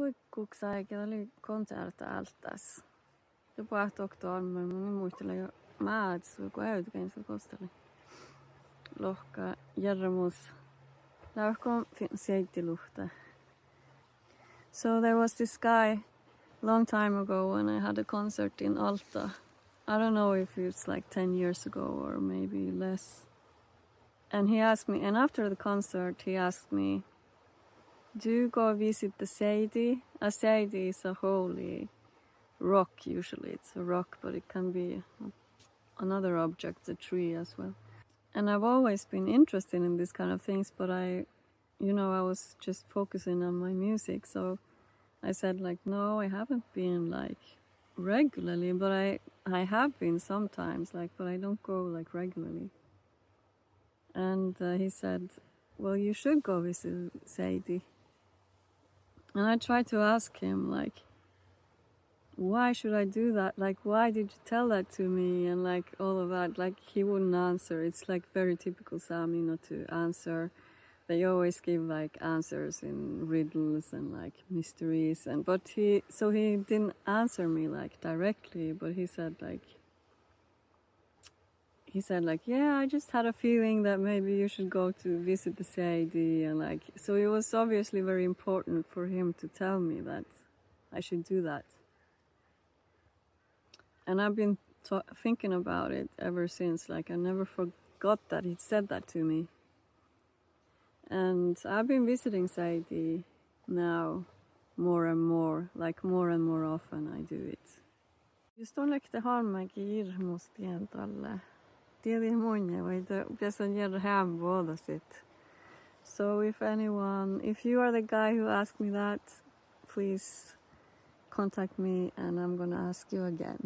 huikkuuksaike oli konserta altas. Se puhuttu on, mä muistelen jo maatsu, kun äytykäin se kosteli. Lohka järmus. Lauhko Sieidi luhta. So there was this guy long time ago when I had a concert in Alta. I don't know if it's like 10 years ago or maybe less. And he asked me, and after the concert he asked me, do you go visit the Sieidi? A Sieidi is a holy rock usually. It's a rock, but it can be another object, a tree as well. And I've always been interested in these kind of things, but I was just focusing on my music. So I said like, no, I haven't been like regularly, but I have been sometimes, like, but I don't go like regularly. And he said, well, you should go visit Sieidi. And I tried to ask him, like, why should I do that? Like, why did you tell that to me? And like all of that, like he wouldn't answer. It's like very typical Sami not to answer. They always give like answers in riddles and like mysteries. But he didn't answer me like directly, but he said like, yeah, I just had a feeling that maybe you should go to visit the Sieidi, and like, so it was obviously very important for him to tell me that I should do that. And I've been thinking about it ever since. Like, I never forgot that he said that to me. And I've been visiting Sieidi now more and more often I do it. Just on lekte harmagi irmustien talle. Tiedin munne vai pitäisi jäädä hän vuodasit. So if you are the guy who asked me that, please contact me and I'm gonna ask you again.